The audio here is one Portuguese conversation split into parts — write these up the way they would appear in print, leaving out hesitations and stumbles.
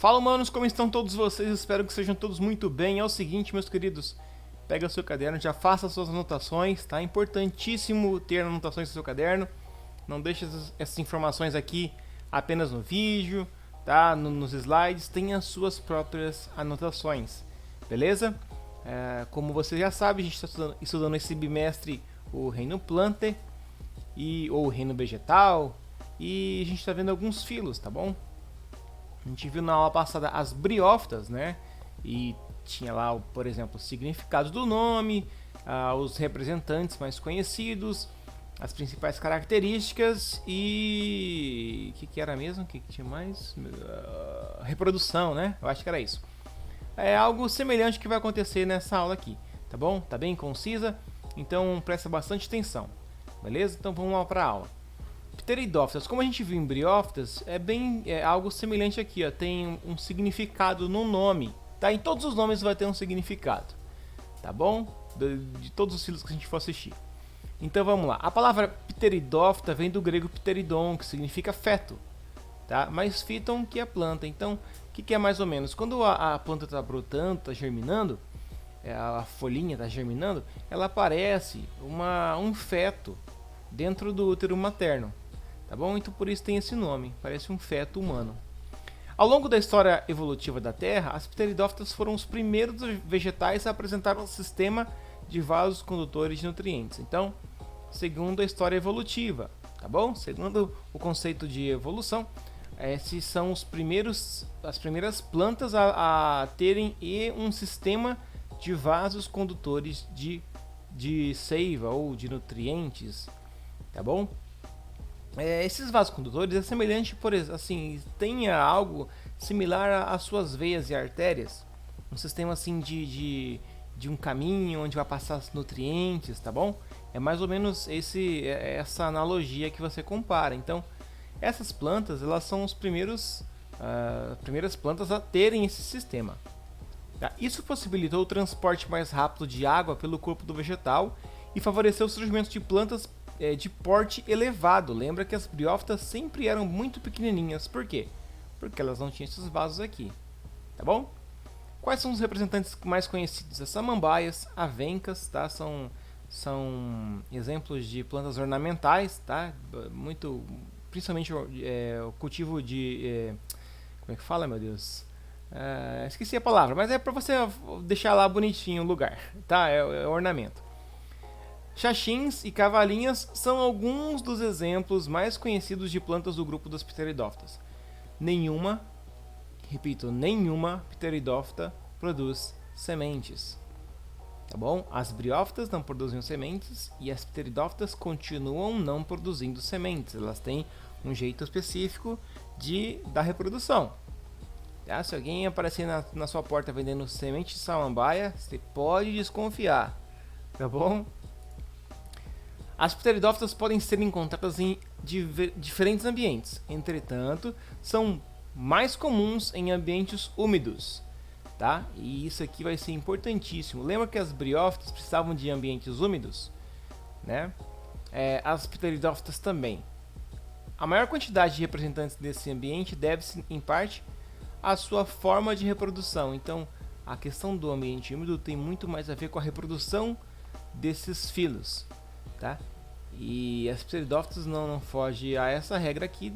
Fala, humanos, como estão todos vocês? Espero que sejam todos muito bem. É o seguinte, meus queridos, pega o seu caderno, já faça suas anotações, tá? É importantíssimo ter anotações no seu caderno. Não deixe essas informações aqui apenas no vídeo, tá? Nos slides, tenha as suas próprias anotações, beleza? Como você já sabe, a gente está estudando esse bimestre o reino planta ou o reino vegetal, e a gente está vendo alguns filos, tá bom? A gente viu na aula passada as briófitas, né? E tinha lá, por exemplo, o significado do nome, os representantes mais conhecidos, as principais características e... o que era mesmo? O que tinha mais? Reprodução, né? Eu acho que era isso. É algo semelhante que vai acontecer nessa aula aqui, tá bom? Tá bem concisa? Então presta bastante atenção, beleza? Então vamos lá para a aula. Pteridófitas, como a gente viu em briófitas, é algo semelhante aqui, ó, tem um significado no nome, tá? Em todos os nomes vai ter um significado, tá bom? De todos os filos que a gente for assistir. Então vamos lá, a palavra pteridófita vem do grego pteridon, que significa feto, tá? Mais phyton que é planta. Então, o que é mais ou menos? Quando a planta está brotando, está germinando, a folhinha está germinando, ela parece um feto dentro do útero materno. Tá bom? Então por isso tem esse nome, parece um feto humano. Ao longo da história evolutiva da Terra, as pteridófitas foram os primeiros vegetais a apresentar um sistema de vasos condutores de nutrientes. Então, segundo a história evolutiva, tá bom? Segundo o conceito de evolução, esses são as primeiras plantas a terem um sistema de vasos condutores de seiva ou de nutrientes, tá bom? Esses vasos condutores é semelhante, por assim, tenha algo similar às suas veias e artérias, um sistema assim de um caminho onde vai passar os nutrientes, tá bom? É mais ou menos essa analogia que você compara. Então, essas plantas, elas são as primeiras plantas a terem esse sistema. Tá? Isso possibilitou o transporte mais rápido de água pelo corpo do vegetal e favoreceu o surgimento de plantas de porte elevado. Lembra que as briófitas sempre eram muito pequenininhas. Por quê? Porque elas não tinham esses vasos aqui. Tá bom? Quais são os representantes mais conhecidos? As samambaias, avencas, tá? São exemplos de plantas ornamentais, tá? Principalmente o cultivo de... como é que fala, meu Deus? Esqueci a palavra, mas é para você deixar lá bonitinho o lugar, tá? É ornamento. Xaxins e cavalinhas são alguns dos exemplos mais conhecidos de plantas do grupo das pteridófitas. Nenhuma pteridófita produz sementes. Tá bom? As briófitas não produzem sementes e as pteridófitas continuam não produzindo sementes. Elas têm um jeito específico da reprodução. Tá? Se alguém aparecer na sua porta vendendo semente de samambaia, você pode desconfiar. Tá bom? As pteridófitas podem ser encontradas em diferentes ambientes, entretanto, são mais comuns em ambientes úmidos, tá? E isso aqui vai ser importantíssimo. Lembra que as briófitas precisavam de ambientes úmidos, né? As pteridófitas também. A maior quantidade de representantes desse ambiente deve-se, em parte, à sua forma de reprodução. Então, a questão do ambiente úmido tem muito mais a ver com a reprodução desses filos. Tá? E as pteridófitas não fogem a essa regra aqui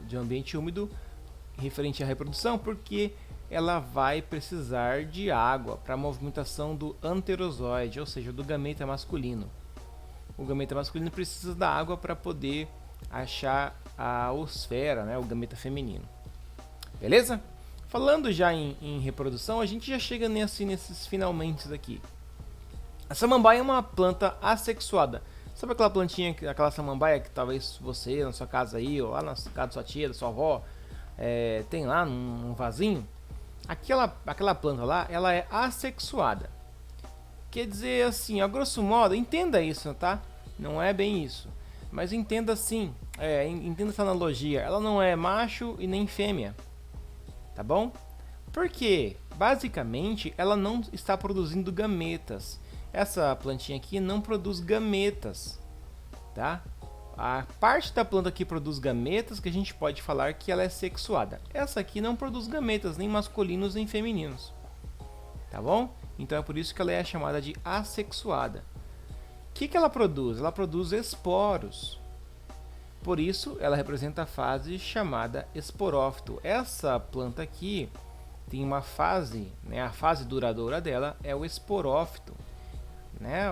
de um ambiente úmido referente à reprodução, porque ela vai precisar de água para a movimentação do anterozoide, ou seja, do gameta masculino. O gameta masculino precisa da água para poder achar a osfera, né, o gameta feminino. Beleza? Falando já em reprodução, a gente já chega nesses finalmente aqui. A samambaia é uma planta assexuada. Sabe aquela plantinha, aquela samambaia que talvez você na sua casa aí, ou lá na casa da sua tia, da sua avó, tem lá num vasinho? Aquela planta lá, ela é assexuada. Quer dizer assim, a grosso modo, entenda isso, tá? Não é bem isso. Mas entenda assim, entenda essa analogia. Ela não é macho e nem fêmea. Tá bom? Porque, basicamente, ela não está produzindo gametas. Essa plantinha aqui não produz gametas, tá? a parte da planta que produz gametas que a gente pode falar que ela é sexuada. Essa aqui não produz gametas, nem masculinos nem femininos. Tá bom? Então é por isso que ela é chamada de assexuada. O que ela produz? Ela produz esporos. Por isso ela representa a fase chamada esporófito. Essa planta aqui tem uma fase, né, a fase duradoura dela é o esporófito. Né,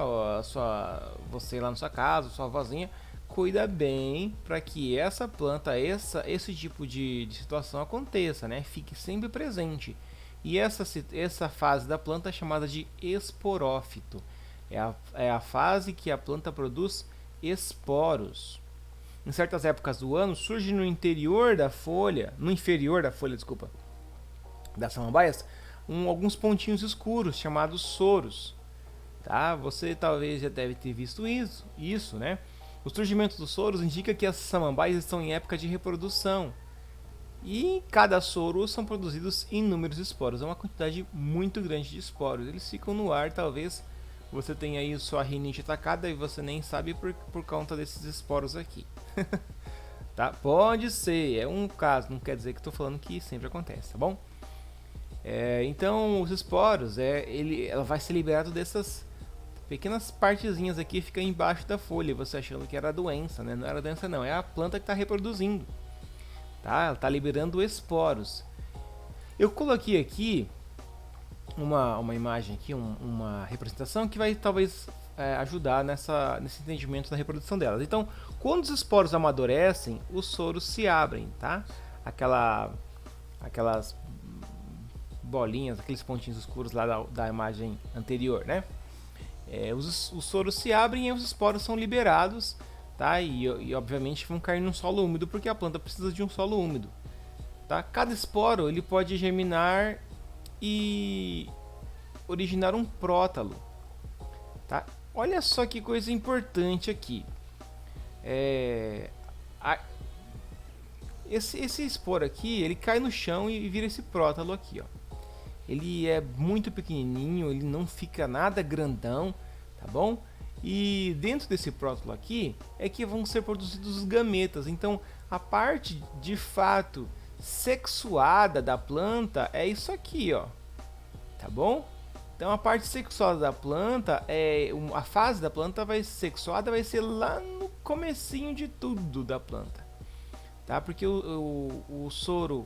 você lá na sua casa, sua vozinha, cuida bem para que essa planta, esse tipo de situação aconteça, né? Fique sempre presente. E essa fase da planta é chamada de esporófito. É a fase que a planta produz esporos. Em certas épocas do ano, surge no inferior da folha, desculpa, das samambaias, alguns pontinhos escuros chamados soros. Tá? Você talvez já deve ter visto isso, né? O surgimento dos soros indica que as samambaias estão em época de reprodução. E em cada soro são produzidos inúmeros esporos. É uma quantidade muito grande de esporos. Eles ficam no ar, talvez você tenha aí sua rinite atacada e você nem sabe por conta desses esporos aqui. Tá? Pode ser, é um caso, não quer dizer que estou falando que sempre acontece, tá bom? Então os esporos, ela vai ser liberado dessas pequenas partezinhas aqui, fica embaixo da folha, você achando que era doença, né? Não era doença não, é a planta que está reproduzindo, tá? Ela está liberando esporos. Eu coloquei aqui uma imagem aqui, uma representação que vai talvez ajudar nesse entendimento da reprodução delas. Então, quando os esporos amadurecem, os soros se abrem, tá? Aquelas bolinhas, aqueles pontinhos escuros lá da imagem anterior, né? Os soros se abrem e os esporos são liberados, tá? E obviamente vão cair num solo úmido, porque a planta precisa de um solo úmido, tá? Cada esporo ele pode germinar e originar um prótalo, tá? Olha só que coisa importante aqui. Esse esporo aqui, ele cai no chão e vira esse prótalo aqui, ó. Ele é muito pequenininho, ele não fica nada grandão, tá bom? E dentro desse prótalo aqui é que vão ser produzidos os gametas. Então a parte de fato sexuada da planta é isso aqui, ó. Tá bom? Então a parte sexuada da planta a fase da planta vai ser lá no comecinho de tudo da planta, tá? Porque o soro,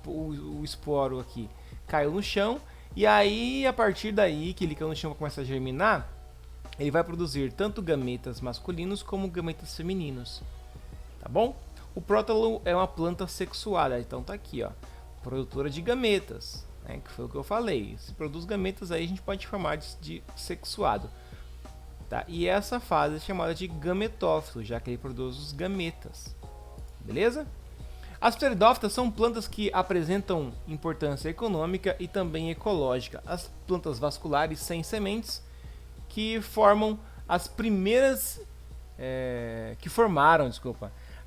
o esporo aqui caiu no chão, e aí a partir daí que ele caiu no chão e começa a germinar, ele vai produzir tanto gametas masculinos como gametas femininos, tá bom? O prótalo é uma planta sexuada, então tá aqui, ó, produtora de gametas, né, que foi o que eu falei. Se produz gametas aí a gente pode chamar de sexuado, tá? E essa fase é chamada de gametófilo, já que ele produz os gametas, beleza? As pteridófitas são plantas que apresentam importância econômica e também ecológica. As plantas vasculares sem sementes que formam as primeiras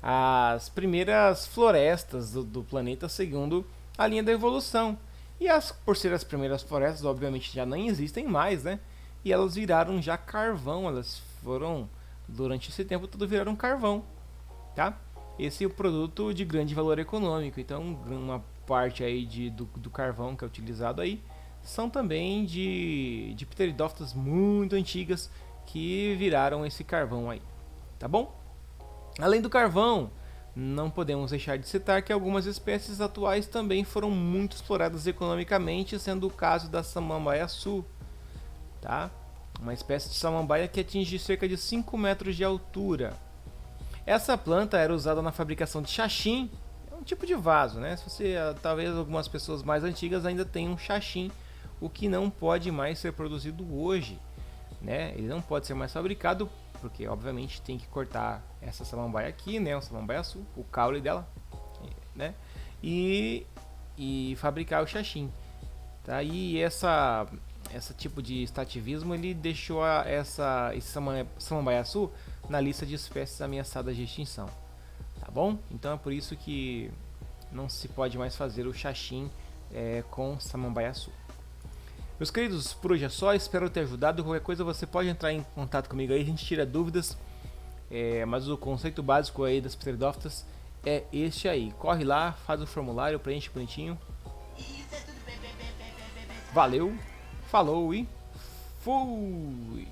as primeiras florestas do planeta segundo a linha da evolução. E por ser as primeiras florestas, obviamente já nem existem mais, né? E elas viraram já carvão, elas foram, durante esse tempo todo, viraram carvão, tá? Esse é o produto de grande valor econômico. Então uma parte aí do carvão que é utilizado aí são também de pteridófitas muito antigas que viraram esse carvão aí, tá bom? Além do carvão, não podemos deixar de citar que algumas espécies atuais também foram muito exploradas economicamente, sendo o caso da samambaia-açu, tá? Uma espécie de samambaia que atinge cerca de 5 metros de altura. Essa planta era usada na fabricação de xaxim, é um tipo de vaso, né? Talvez algumas pessoas mais antigas ainda tenham xaxim, o que não pode mais ser produzido hoje, né? Ele não pode ser mais fabricado, porque obviamente tem que cortar essa samambaia aqui, né? Uma samambaia-açu, o caule dela, né? E fabricar o xaxim, tá? E esse tipo de extrativismo ele deixou esse samambaia-açu na lista de espécies ameaçadas de extinção, tá bom? Então é por isso que não se pode mais fazer o xaxim com samambaia-açu. Meus queridos, por hoje é só, espero ter ajudado. Qualquer coisa você pode entrar em contato comigo aí, a gente tira dúvidas. Mas o conceito básico aí das pteridófitas é este aí. Corre lá, faz o formulário, preenche bonitinho. Valeu, falou e fui!